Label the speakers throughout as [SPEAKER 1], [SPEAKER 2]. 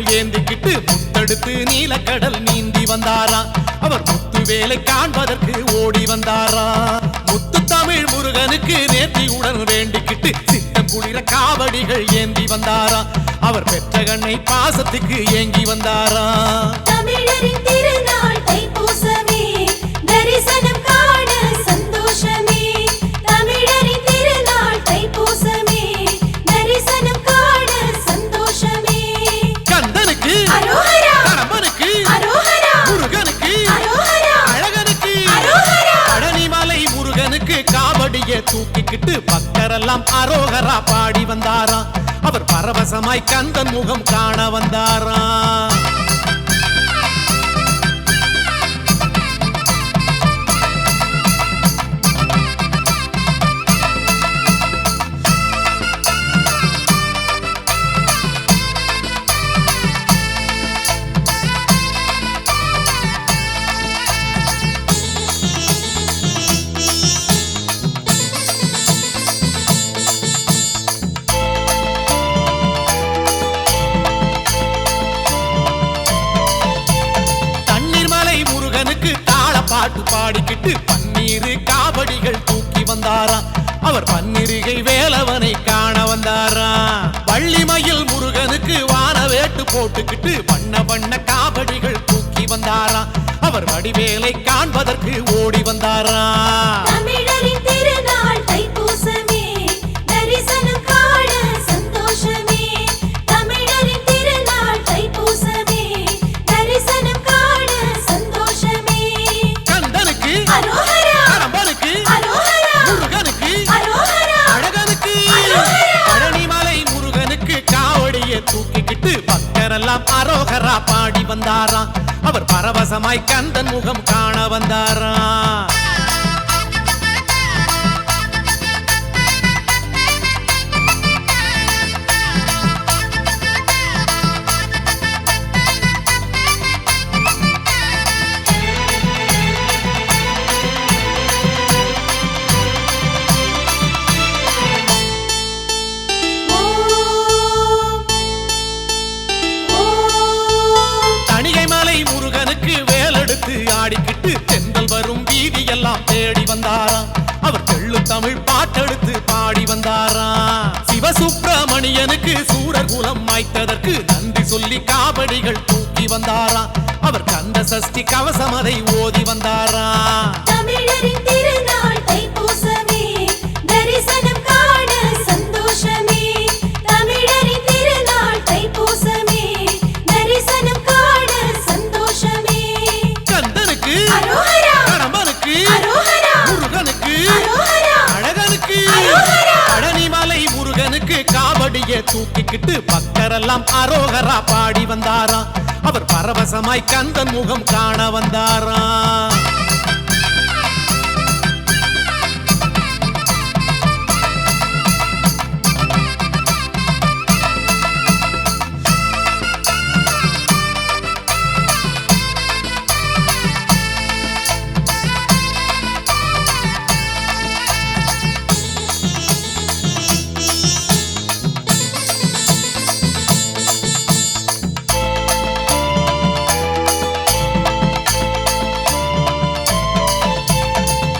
[SPEAKER 1] காவடிகள் ஏந்திக்கிட்டு முத்தெடுத்து நீலக்கடல் நீந்தி வந்தாரா. அவர் முத்து வேலை காண்பதற்கு ஓடி வந்தாரா. முத்து தமிழ் முருகனுக்கு நேர்த்தியுடன் வேண்டிக்கிட்டு சித்தம் குளிர காவடிகள் ஏந்தி வந்தாரா. அவர் பெற்ற கண்ணை பாசத்துக்கு ஏங்கி வந்தாரா.
[SPEAKER 2] தமிழரின் திருநாள் தைப்பூசமே, தரிசனம் காண சந்தோஷமே. தமிழரின் திருநாள் தைப்பூசமே, தரிசனம் காண சந்தோஷமே.
[SPEAKER 1] கந்தனுக்கு
[SPEAKER 2] அரோகரா,
[SPEAKER 1] கடம்பனுக்கு
[SPEAKER 2] அரோகரா,
[SPEAKER 1] முருகனுக்கு
[SPEAKER 2] அரோகரா,
[SPEAKER 1] அழகனுக்கு
[SPEAKER 2] அரோகரா.
[SPEAKER 1] பழனிமலை முருகனுக்கு காவடியை தூக்கிக்கிட்டு பக்தரெல்லாம் அரோகரா பாடி வந்தாரா. அவர் பரவசமாய் கந்தன் முகம் காண வந்தாரா. பாட்டு பாடிக்கிட்டு பன்னீரு காவடிகள் தூக்கி வந்தாரா. அவர் பன்னிருகை வேலவனை காண வந்தாரா. வள்ளிமயில் முருகனுக்கு வான வேட்டு போட்டுக்கிட்டு வண்ண வண்ண காவடிகள் தூக்கி வந்தாரா. அவர் வடிவேலை காண்பதற்கு ஓடி வந்தாரா.
[SPEAKER 2] தமிழரின் திருநாள் தைப்பூசமே, தரிசனம் காண சந்தோஷமே. தமிழரின் திருநாள் தைப்பூசமே, தரிசனம் காண சந்தோஷமே.
[SPEAKER 1] கந்தனுக்கு
[SPEAKER 2] அரோகரா,
[SPEAKER 1] கடம்பனுக்கு
[SPEAKER 2] அரோகரா,
[SPEAKER 1] முருகனுக்கு
[SPEAKER 2] அரோகரா,
[SPEAKER 1] அழகனுக்கு
[SPEAKER 2] அரோகரா.
[SPEAKER 1] பழனிமலை முருகனுக்கு காவடியை தூக்கிக்கிட்டு பக்தரெல்லாம் அரோகரா பாடி வந்தாரா. அவர் பரவசமாய் கந்தன் முகம் காண வந்தாரா. ஆடிக்கிட்டு தென்றல் வரும் வீதி எல்லாம் தேடி வந்தாரா. அவர் தெள்ளு தமிழ் பாட்டெடுத்து பாடி வந்தாரா. சிவசுப்பிரமணியனுக்கு சூரர் குலம் மாய்த்ததற்கு நன்றி சொல்லி காவடிகள் தூக்கி வந்தாரா. அவர் கந்த சஷ்டி கவசம் அதை ஓதி வந்தாரா.
[SPEAKER 2] தமிழரின் திருநாள் தைப்பூசமே, தரிசனம் காண சந்தோஷமே. தமிழரின் திருநாள் தைப்பூசமே, தரிசனம் காண சந்தோஷமே.
[SPEAKER 1] கந்தனுக்கு
[SPEAKER 2] அரோகரா,
[SPEAKER 1] கடம்பனுக்கு
[SPEAKER 2] அரோகரா,
[SPEAKER 1] முருகனுக்கு
[SPEAKER 2] அரோகரா,
[SPEAKER 1] அழகனுக்கு
[SPEAKER 2] அரோகரா.
[SPEAKER 1] பழனிமலை முருகனுக்கு காவடியை தூக்கிக்கிட்டு பக்தரெல்லாம் அரோகரா பாடி வந்தாரா. அவர் பரவசமாய் கந்தன் முகம் காண வந்தாரா.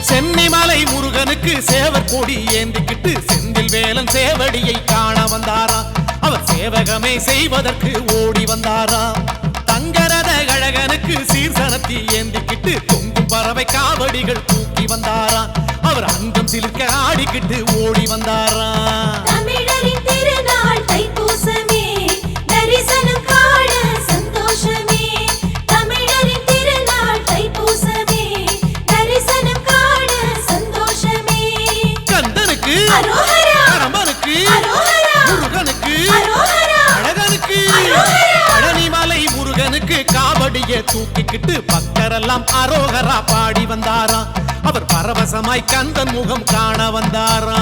[SPEAKER 1] சென்னிமலை முருகனுக்கு சேவர் கொடி ஏந்திக்கிட்டு செந்தில் வேலன் சேவடியை காண வந்தாரா. அவர் சேவகமே செய்வதற்கு ஓடி வந்தாரா. தங்கரத அழகனுக்கு சீர்சனத்தி ஏந்திக்கிட்டு தொங்கும் பறவை காவடிகள் தூக்கி வந்தாரா. அவர் அங்கம் சிலுக்க ஆடிக்கிட்டு ஓடி வந்தாரா.
[SPEAKER 2] தமிழரின் திருநாள் தைப்பூசமே, தரிசனம் காண சந்தோஷமே. தமிழரின் திருநாள் தைப்பூசமே, தரிசனம் காண சந்தோஷமே.
[SPEAKER 1] கந்தனுக்கு
[SPEAKER 2] அரோகரா,
[SPEAKER 1] கடம்பனுக்கு
[SPEAKER 2] அரோகரா,
[SPEAKER 1] முருகனுக்கு
[SPEAKER 2] அரோகரா,
[SPEAKER 1] அழகனுக்கு
[SPEAKER 2] அரோகரா.
[SPEAKER 1] பழனிமலை முருகனுக்கு காவடியை தூக்கிக்கிட்டு பக்தரெல்லாம் அரோகரா பாடி வந்தாரா. அவர் பரவசமாய் கந்தன் முகம் காண வந்தாரா.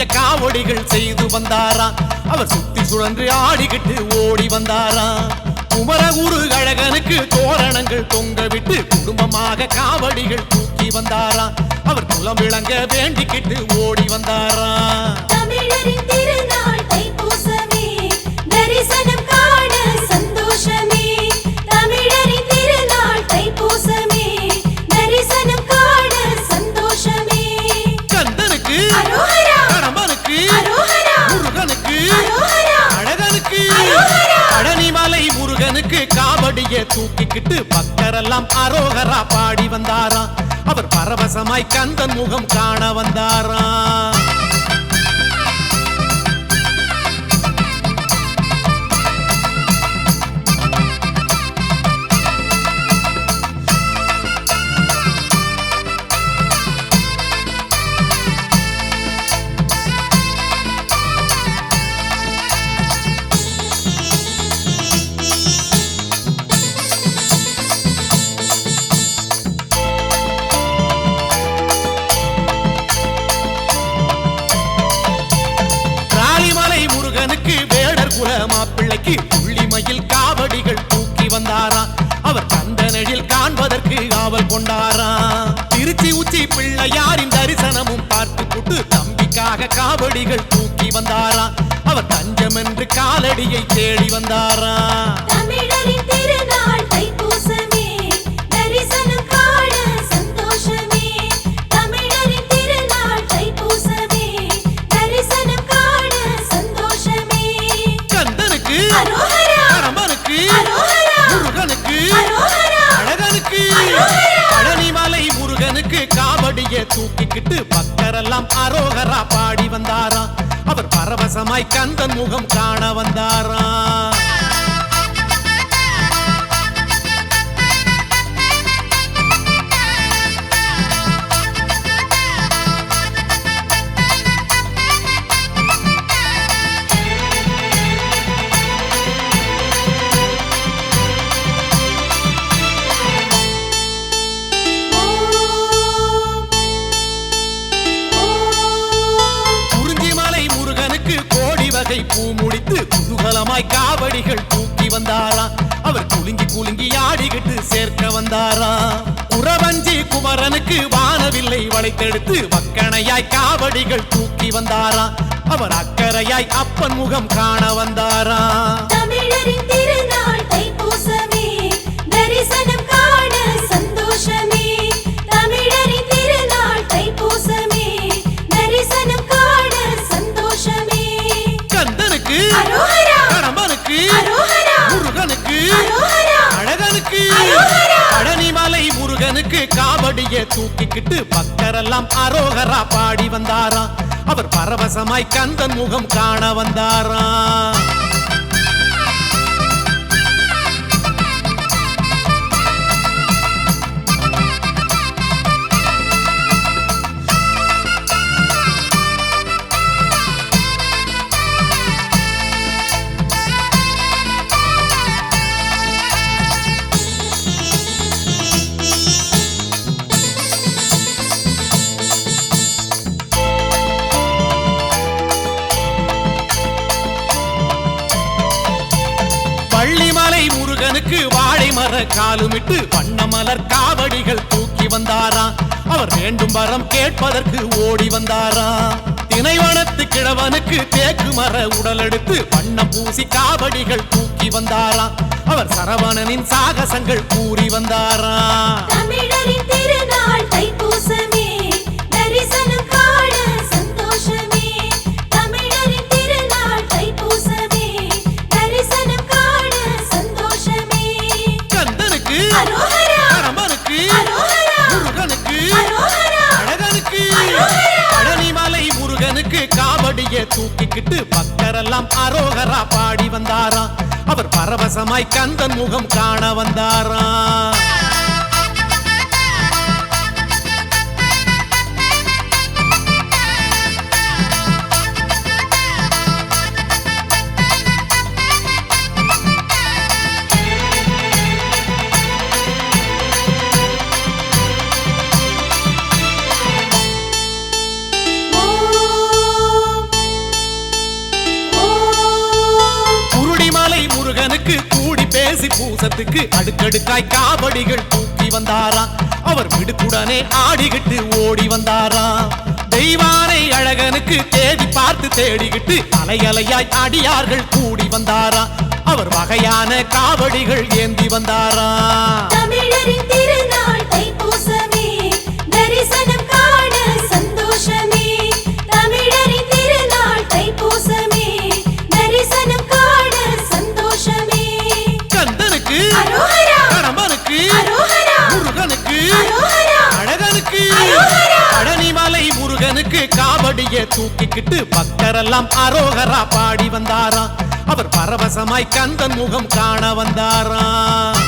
[SPEAKER 1] புண்ணிய காவடிகள் செய்து வந்தாரா. அவர் சுத்தி சுழன்று ஆடிக்கிட்டு ஓடி வந்தாரா. குமரகுரு அழகனுக்கு தோரணங்கள் தொங்க விட்டு குடும்பமாக காவடிகள் தூக்கி வந்தாரா. அவர் குலம் விளங்க வேண்டிக்கிட்டு ஓடி வந்தாரா.
[SPEAKER 2] தமிழரின் திருநாள் தைப்பூசமே தரிசனம் காண சந்தோஷமே. தமிழரின் திருநாள் தைப்பூசமே தரிசனம் காண சந்தோஷமே.
[SPEAKER 1] கந்தனுக்கு
[SPEAKER 2] அரோகரா,
[SPEAKER 1] கடம்பனுக்கு
[SPEAKER 2] அரோகரா,
[SPEAKER 1] முருகனுக்கு
[SPEAKER 2] அரோகரா,
[SPEAKER 1] அழகனுக்கு
[SPEAKER 2] அரோகரா.
[SPEAKER 1] பழனிமலை முருகனுக்கு காவடிய தூக்கிக்கிட்டு பக்தரெல்லாம் அரோகரா பாடி வந்தாரா. அவர் பரவசமாய் கந்தன் முகம் காண வந்தாரா. முருகனுக்கு வேடர் குல மாப்பிள்ளைக்கு புள்ளிமயில் காவடிகள் தூக்கி வந்தாரா. அவர் கந்தனெழில் காண்பதற்கு ஆவல் கொண்டாரா. திருச்சி உச்சி பிள்ளையாரின் தரிசனமும் பார்த்து கொண்டு தம்பிக்காக காவடிகள் தூக்கி வந்தாரா. அவர் தஞ்சம் என்று காலடியை தேடி வந்தாரா.
[SPEAKER 2] தமிழரின் திருநாள் தைப்பூசமே தரிசனம் காண சந்தோஷமே. தமிழரின் திருநாள் தைப்பூசமே தரிசனம் காண சந்தோஷமே.
[SPEAKER 1] கந்தனுக்கு
[SPEAKER 2] அரோகரா,
[SPEAKER 1] கடம்பனுக்கு
[SPEAKER 2] அரோகரா,
[SPEAKER 1] முருகனுக்கு
[SPEAKER 2] அரோகரா,
[SPEAKER 1] அழகனுக்கு
[SPEAKER 2] அரோகரா.
[SPEAKER 1] பழனிமலை முருகனுக்கு காவடிய தூக்கிக்கிட்டு பக்தரெல்லாம் அரோகரா பாடி வந்தாரா. அவர் பரவசமாய் கந்தன் முகம் காண வந்தாரா. பூ முடித்து குதூகலமாய் காவடிகள் தூக்கி வந்தாரா. அவர் குலுங்கி குலுங்கி ஆடிக்கிட்டு சேர்க்க வந்தாரா. குறவஞ்சி குமரனுக்கு வானவில்லை வளைத்தெடுத்து வக்கணையாய் காவடிகள் தூக்கி வந்தாரா. அவர் அக்கறையாய் அப்பன் முகம் காண வந்தாரா.
[SPEAKER 2] தமிழரின் திருநாள் தைப்பூசமே தரிசனம் காண சந்தோஷமே. தமிழரின் திருநாள் தைப்பூசமே தரிசனம் காண சந்தோஷமே.
[SPEAKER 1] கந்தனுக்கு
[SPEAKER 2] அரோகரா,
[SPEAKER 1] கடம்பனுக்கு
[SPEAKER 2] அரோகரா,
[SPEAKER 1] முருகனுக்கு
[SPEAKER 2] அரோகரா,
[SPEAKER 1] அழகனுக்கு
[SPEAKER 2] அரோகரா.
[SPEAKER 1] பழனிமலை முருகனுக்கு காவடிய தூக்கிக்கிட்டு பக்தரெல்லாம் அரோகரா பாடி வந்தாரா. அவர் பரவசமாய் கந்தன் முகம் காண வந்தாரா. வள்ளிமலை முருகனுக்கு வாழை மர காலுமிட்டு வண்ணமலர் காவடிகள் தூக்கி வந்தாரா. அவர் வேண்டும் வரம் கேட்பதற்கு ஓடி வந்தாரா. தினைவனத்து கிழவனுக்கு தேக்கு மர உடல் எடுத்து வண்ணம் பூசி காவடிகள் தூக்கி வந்தாரா. அவர் சரவணனின் சாகசங்கள் கூறி வந்தாரா.
[SPEAKER 2] தமிழரின் திருநாள் தைப்பூசமே தரிசனம் காண சந்தோஷமே. தமிழரின் திருநாள் தைப்பூசமே தரிசனம் காண சந்தோஷமே.
[SPEAKER 1] கந்தனுக்கு
[SPEAKER 2] அரோகரா,
[SPEAKER 1] கடம்பனுக்கு
[SPEAKER 2] அரோகரா,
[SPEAKER 1] முருகனுக்கு
[SPEAKER 2] அரோகரா,
[SPEAKER 1] அழகனுக்கு
[SPEAKER 2] அரோகரா.
[SPEAKER 1] பழனிமலை முருகனுக்கு காவடிய தூக்கிக்கிட்டு பக்தரெல்லாம் அரோகரா பாடி வந்தாரா. அவர் பரவசமாய் கந்தன் முகம் காண வந்தாரா.
[SPEAKER 2] ஓம்
[SPEAKER 1] தைப்பூசத்துக்கு அடுக்கடுக்காய் காவடிகள் தூக்கி வந்தாராம். அவர் மிடுக்குடனே ஆடிக்கிட்டு ஓடி வந்தாராம். தெய்வானை அழகனுக்கு தேடி பார்த்து தேடிக்கிட்டு அலையலையாய் அடியார்கள் கூடி வந்தாராம். அவர் வகையான காவடிகள் ஏந்தி வந்தாராம்.
[SPEAKER 2] தமிழரின் திருநாள் தைப்பூசமே, தரிசனம் காண சந்தோஷமே. தமிழரின் திருநாள் தைப்பூசமே, தரிசனம் காண சந்தோஷமே.
[SPEAKER 1] கந்தனுக்கு
[SPEAKER 2] அரோகரா,
[SPEAKER 1] கடம்பனுக்கு
[SPEAKER 2] அரோகரா,
[SPEAKER 1] முருகனுக்கு
[SPEAKER 2] அரோகரா,
[SPEAKER 1] அழகனுக்கு
[SPEAKER 2] அரோகரா.
[SPEAKER 1] பழனிமலை முருகனுக்கு காவடிய தூக்கிக்கிட்டு பக்தரெல்லாம் அரோகரா பாடி வந்தாராம். அவர் பரவசமாய் கந்தன் முகம் காண வந்தாராம்.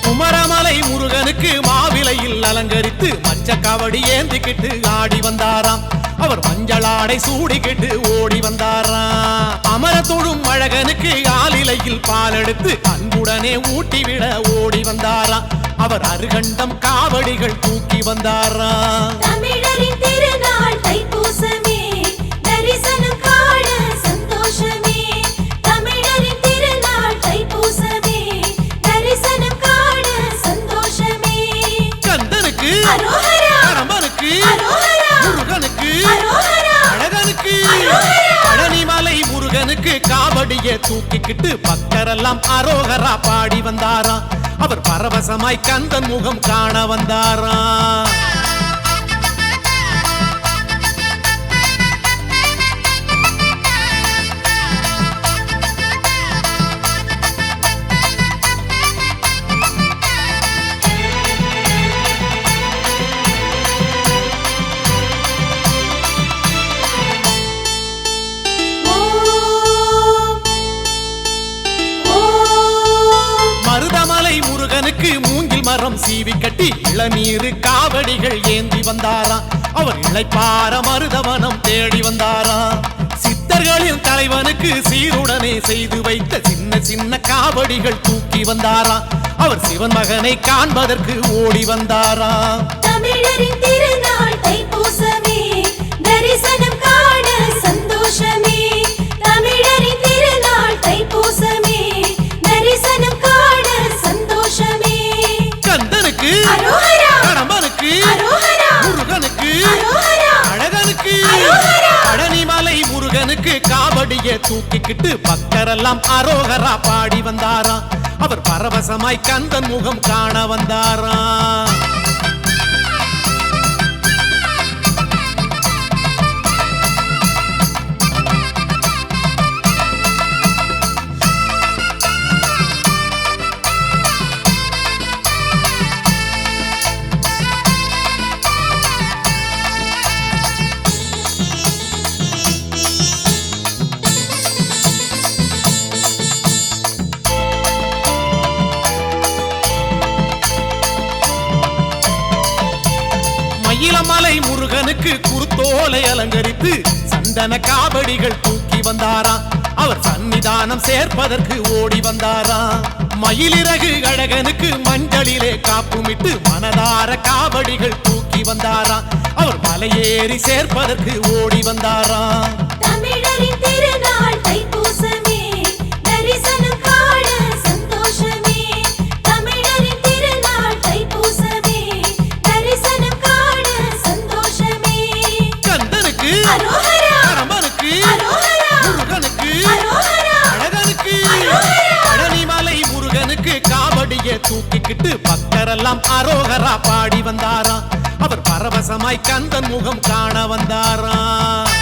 [SPEAKER 1] குமரமலை முருகனுக்கு மாவிலையில் அலங்கரித்து மச்ச காவடி ஏந்திக்கிட்டு ஆடி வந்தாராம். அவர் மஞ்சளாடை சூடிக்கிட்டு ஓடி வந்தாராம். அமர தொழும் அழகனுக்கு ஆலிலையில் பால் எடுத்து அன்புடனே ஊட்டிவிட ஓடி வந்தாராம். அவர் அருகண்டம் காவடிகள் தூக்கி வந்தாராம்.
[SPEAKER 2] தமிழரின் திருநாள் தைப்பூசமே, தரிசனம் காண சந்தோஷமே. தமிழரின் திருநாள் தைப்பூசமே, தரிசனம் காண சந்தோஷமே.
[SPEAKER 1] கந்தனுக்கு
[SPEAKER 2] அரோகரா,
[SPEAKER 1] கடம்பனுக்கு
[SPEAKER 2] அரோகரா,
[SPEAKER 1] முருகனுக்கு
[SPEAKER 2] அரோகரா,
[SPEAKER 1] அழகனுக்கு
[SPEAKER 2] அரோகரா.
[SPEAKER 1] பழனிமலை முருகனுக்கு காவடிய தூக்கிக்கிட்டு பக்தரெல்லாம் அரோகரா பாடி வந்தாராம். அவர் பரவசமாய் கந்தன் முகம் காண வந்தாராம்.
[SPEAKER 2] ஓம் ஓம்
[SPEAKER 1] மருதமலை முருகனுக்கு மூங்கில் மரம் சீவி கட்டி இளநீரு காவடிகள் ஏந்தி வந்தாராம். அவர் இளைப்பார மருதவனம் தேடி வந்தாராம். சித்தர்களின் தலைவனுக்கு சீருடனே செய்து வைத்த சின்ன சின்ன காவடிகள் தூக்கி வந்தாராம். அவர் சிவன் மகனை காண்பதற்கு ஓடி வந்தாராம்.
[SPEAKER 2] தமிழரின் திருநாள் தைப்பூசமே, தரிசனம் காண சந்தோஷமே. தமிழரின் திருநாள் தைப்பூசமே, தரிசனம் காண சந்தோஷமே.
[SPEAKER 1] கந்தனுக்கு
[SPEAKER 2] அரோகரா,
[SPEAKER 1] கடம்பனுக்கு
[SPEAKER 2] அரோகரா,
[SPEAKER 1] முருகனுக்கு
[SPEAKER 2] அரோகரா,
[SPEAKER 1] அழகனுக்கு
[SPEAKER 2] அரோகரா.
[SPEAKER 1] பழனிமலை முருகனுக்கு காவடிய தூக்கிக்கிட்டு பக்தரெல்லாம் அரோகரா பாடி வந்தாராம். அவர் பரவசமாய் கந்தன் முகம் காண வந்தாராம். மயிலமலை முருகனுக்கு குருத்தோலை அலங்கரித்து சந்தன காவடிகள் தூக்கி வந்தாராம். அவர் சன்னிதானம் சேர்ப்பதற்கு ஓடி வந்தாராம். மயிலிறகு அழகனுக்கு மஞ்சளிலே காப்புமிட்டு மனதார காவடிகள் தூக்கி வந்தாராம். அவர் மலையேறி சேர்ப்பதற்கு ஓடி வந்தாராம்.
[SPEAKER 2] தமிழரின் திருநாள் தைப்பூசமே, தரிசனம் காண சந்தோஷமே. தமிழரின் திருநாள் தைப்பூசமே, தரிசனம் காண சந்தோஷமே.
[SPEAKER 1] கந்தனுக்கு
[SPEAKER 2] அரோகரா,
[SPEAKER 1] கடம்பனுக்கு
[SPEAKER 2] அரோகரா,
[SPEAKER 1] முருகனுக்கு
[SPEAKER 2] அரோகரா,
[SPEAKER 1] அழகனுக்கு
[SPEAKER 2] அரோகரா.
[SPEAKER 1] பழனிமலை முருகனுக்கு காவடிய தூக்கிக்கிட்டு பக்தரெல்லாம் அரோகரா பாடி வந்தாராம். அவர் பரவசமாய் கந்தன் முகம் காண வந்தாராம்.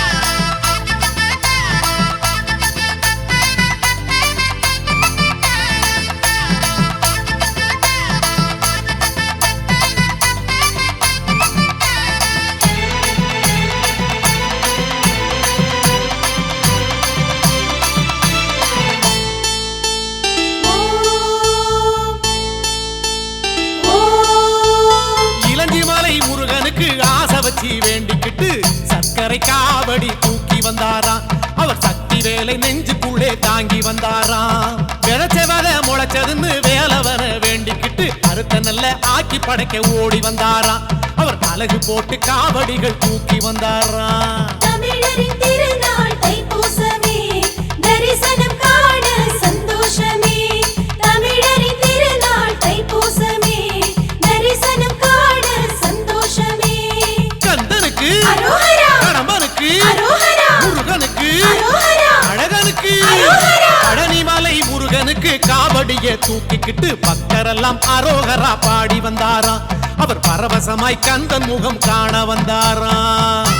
[SPEAKER 1] ஏந்திக்கிட்டு சர்க்கரை காவடி தூக்கி வந்தாராம். அவர் சக்தி வேலை நெஞ்சுக்குள்ளே தாங்கி வந்தாராம். விளைச்சவர முளைச்சதுன்னு வேலவர வேண்டிக்கிட்டு அறுத்த நல்ல ஆக்கி படைக்க ஓடி வந்தாராம். அவர் அழகு போட்டு காவடிகள் தூக்கி வந்தாராம்.
[SPEAKER 2] தமிழரின் திருநாள் தைப்பூசமே, தரிசனம் காண சந்தோஷமே. தமிழரின் திருநாள் தைப்பூசமே, தரிசனம் காண சந்தோஷமே.
[SPEAKER 1] கந்தனுக்கு
[SPEAKER 2] அரோகரா,
[SPEAKER 1] கடம்பனுக்கு
[SPEAKER 2] அரோகரா,
[SPEAKER 1] முருகனுக்கு
[SPEAKER 2] அரோகரா,
[SPEAKER 1] அழகனுக்கு
[SPEAKER 2] அரோகரா.
[SPEAKER 1] பழனிமலை முருகனுக்கு காவடியை தூக்கிக்கிட்டு பக்தரெல்லாம் அரோகரா பாடி வந்தாராம். அவர் பரவசமாய் கந்தன் முகம் காண வந்தாராம்.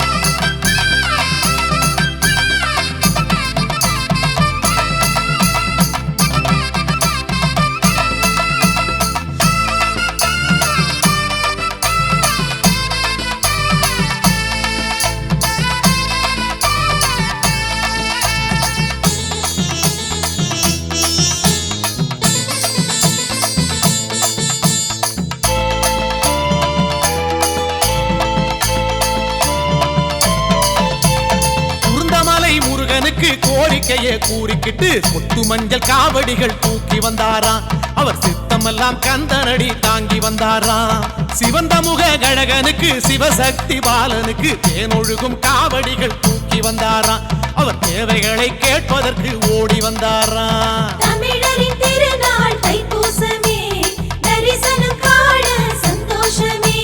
[SPEAKER 1] முருகனுக்கு கோரிக்கையை கூறிக்கிட்டு முத்து மஞ்சள் காவடிகள் தூக்கி வந்தாராம். அவர் சித்தமெல்லாம் கந்தனடி தாங்கி வந்தாராம். சிவந்த முக கழகனுக்கு சிவசக்தி பாலனுக்கு தேனொழுகும் காவடிகள் தூக்கி வந்தாராம். அவர் தேவைகளை கேட்பதற்கு ஓடி வந்தாராம்.
[SPEAKER 2] தமிழரின் திருநாள் தைப்பூசமே, தரிசனம் காண சந்தோஷமே.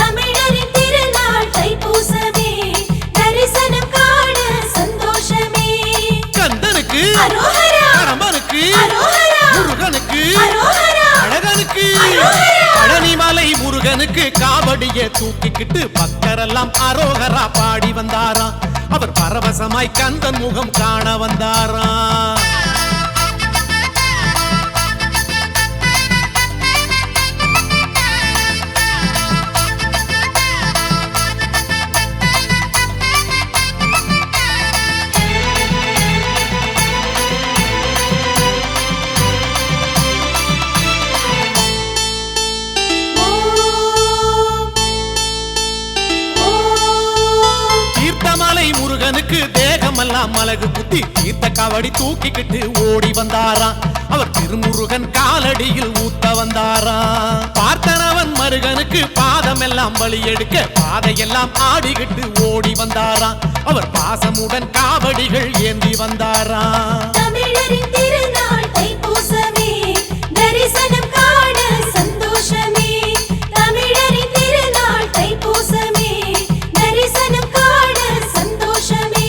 [SPEAKER 2] தமிழரின் திருநாள் தைப்பூசமே, தரிசனம் காண சந்தோஷமே.
[SPEAKER 1] கந்தனுக்கு
[SPEAKER 2] அரோகரா,
[SPEAKER 1] கடம்பனுக்கு
[SPEAKER 2] அரோகரா,
[SPEAKER 1] முருகனுக்கு
[SPEAKER 2] அரோகரா,
[SPEAKER 1] அழகனுக்கு
[SPEAKER 2] அரோகரா.
[SPEAKER 1] பழனிமலை முருகனுக்கு காவடியை தூக்கிக்கிட்டு பக்தரெல்லாம் அரோகரா பாடி வந்தாராம். அவர் பரவசமாய் கந்தன் முகம் காண வந்தாராம். தீர்த்தமலை முருகனுக்கு தேகமெல்லாம் மலகு புத்தி தீர்த்த காவடி தூக்கிக்கிட்டு ஓடி வந்தாராம். அவர் திருமுருகன் காலடியில் ஊத்த வந்தாராம். பார்த்தனவன் மருகனுக்கு பாதமெல்லாம் பலி எடுக்க பாதையெல்லாம் ஆடிக்கிட்டு ஓடி வந்தாராம். அவர் பாசமுடன் காவடிகள் ஏந்தி வந்தாராம்.
[SPEAKER 2] தமிழரின் திருநாள் தைப்பூசமே, தரிசனம் காண சந்தோஷமே. தமிழரின் திருநாள் தைப்பூசமே, தரிசனம் காண சந்தோஷமே.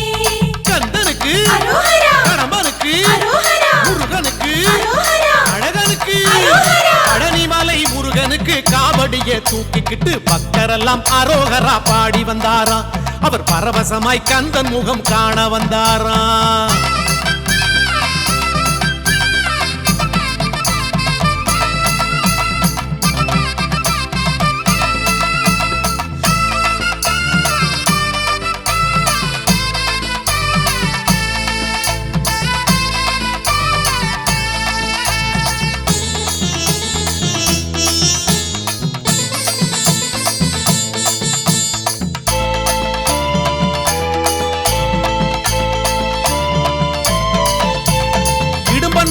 [SPEAKER 1] கந்தனுக்கு
[SPEAKER 2] அரோகரா,
[SPEAKER 1] கடம்பனுக்கு
[SPEAKER 2] அரோகரா,
[SPEAKER 1] முருகனுக்கு
[SPEAKER 2] அரோகரா,
[SPEAKER 1] அழகனுக்கு
[SPEAKER 2] அரோகரா.
[SPEAKER 1] பழனிமலை முருகனுக்கு காவடியை தூக்கிக்கிட்டு பக்தரெல்லாம் அரோகரா பாடி வந்தாராம். அவர் பரவசமாய் கந்தன் முகம் காண வந்தாராம்.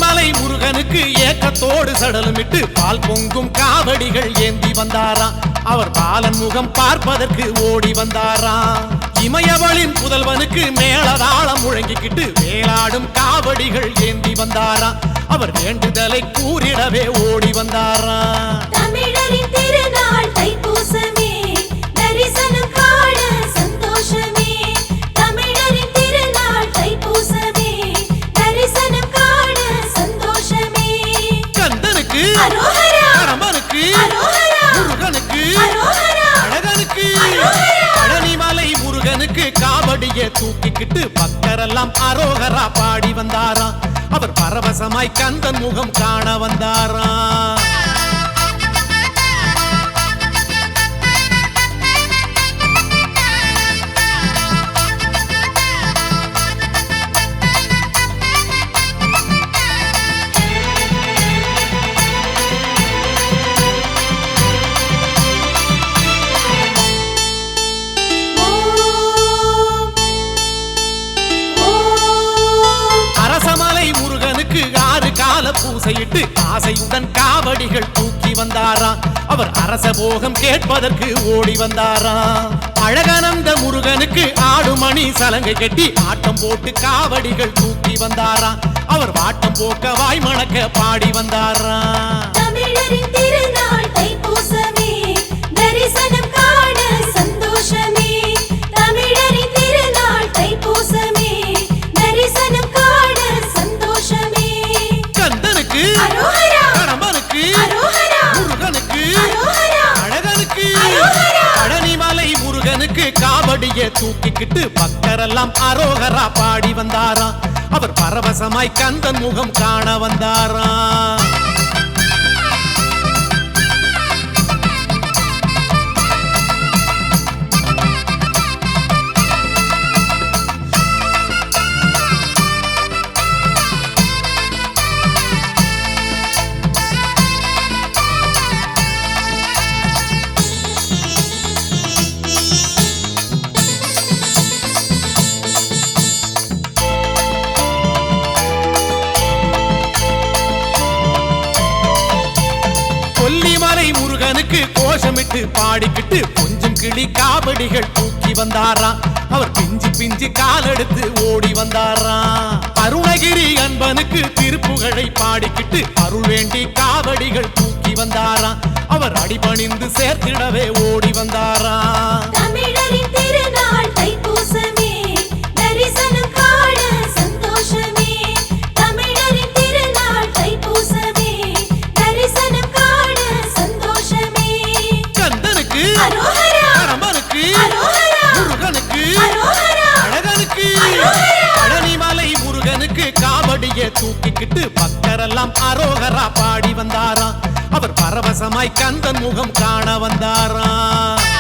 [SPEAKER 1] மலை முருகனுக்கு ஏக்கத்தோடு சடலமிட்டு பால் பொங்கும் காவடிகள் ஏந்தி வந்தாராம். அவர் பாலன் முகம் பார்ப்பதற்கு ஓடி வந்தாராம். இமயவளின் புதல்வனுக்கு மேளதாளம் முழங்கிக்கிட்டு வேலாடும் காவடிகள் ஏந்தி வந்தாராம். அவர் வேண்டுதலை கூறிடவே ஓடி வந்தாராம்.
[SPEAKER 2] தமிழரின் திருநாள் தைப்பூசமே, தரிசனம் காண சந்தோஷமே. தமிழரின் திருநாள் தைப்பூசமே, தரிசனம் காண சந்தோஷமே.
[SPEAKER 1] கந்தனுக்கு
[SPEAKER 2] அரோகரா,
[SPEAKER 1] கடம்பனுக்கு
[SPEAKER 2] அரோகரா,
[SPEAKER 1] முருகனுக்கு
[SPEAKER 2] அரோகரா,
[SPEAKER 1] அழகனுக்கு
[SPEAKER 2] அரோகரா.
[SPEAKER 1] பழனிமலை முருகனுக்கு காவடியை தூக்கிக்கிட்டு பக்தரெல்லாம் அரோகரா பாடி வந்தாராம். அவர் பரவசமாய் கந்தன் முகம் காண வந்தாராம்.
[SPEAKER 2] ஓம்
[SPEAKER 1] பூசையிட்டு ஆசையுடன் காவடிகள் தூக்கி வந்தாராம். அவர் அரச போகம் கேட்பதற்கு ஓடி வந்தாராம். அழகானந்த முருகனுக்கு ஆடுமணி சலங்கை கட்டி ஆட்டம் போட்டு காவடிகள் தூக்கி வந்தாராம். அவர் வாட்டம் போக்க வாய் மணக்க பாடி வந்தாராம்.
[SPEAKER 2] தமிழரின் திருநாள் தைப்பூசமே, தரிசனம் காண சந்தோஷமே. தமிழரின் திருநாள் தைப்பூசமே, தரிசனம் காண சந்தோஷமே.
[SPEAKER 1] கந்தனுக்கு
[SPEAKER 2] அரோகரா,
[SPEAKER 1] கடம்பனுக்கு
[SPEAKER 2] அரோகரா,
[SPEAKER 1] முருகனுக்கு
[SPEAKER 2] அரோகரா,
[SPEAKER 1] அழகனுக்கு
[SPEAKER 2] அரோகரா.
[SPEAKER 1] பழனிமலை முருகனுக்கு காவடியை தூக்கிக்கிட்டு பக்தரெல்லாம் அரோகரா பாடி வந்தாராம். அவர் பரவசமாய் கந்தன் முகம் காண வந்தாராம். கொல்லிமலை முருகனுக்கு கோஷமிட்டு பாடிக்கிட்டு கொஞ்சம் கிளி காவடிகள் தூக்கி வந்தாராம். அவர் பிஞ்சு பிஞ்சு காலெடுத்து ஓடி வந்தாராம். அருணகிரி அன்பனுக்கு திருப்புகழை பாடிக்கிட்டு அருள் வேண்டி காவடிகள் தூக்கி வந்தாராம். அவர் அடிபணிந்து சேர்த்திடவே ஓடி வந்தாராம்.
[SPEAKER 2] தமிழரின் திருநாள் தைப்பூசமே, தரிசனம் காண சந்தோஷமே. தமிழரின் திருநாள் தைப்பூசமே, தரிசனம் காண சந்தோஷமே.
[SPEAKER 1] கந்தனுக்கு
[SPEAKER 2] அரோகரா,
[SPEAKER 1] கடம்பனுக்கு
[SPEAKER 2] அரோகரா,
[SPEAKER 1] முருகனுக்கு
[SPEAKER 2] அரோகரா,
[SPEAKER 1] அழகனுக்கு
[SPEAKER 2] அரோகரா.
[SPEAKER 1] பழனிமலை முருகனுக்கு காவடியை தூக்கிக்கிட்டு பக்தரெல்லாம் அரோகரா பாடி வந்தாராம். அவர் பரவசமாய் கந்தன் முகம் காண வந்தாராம்.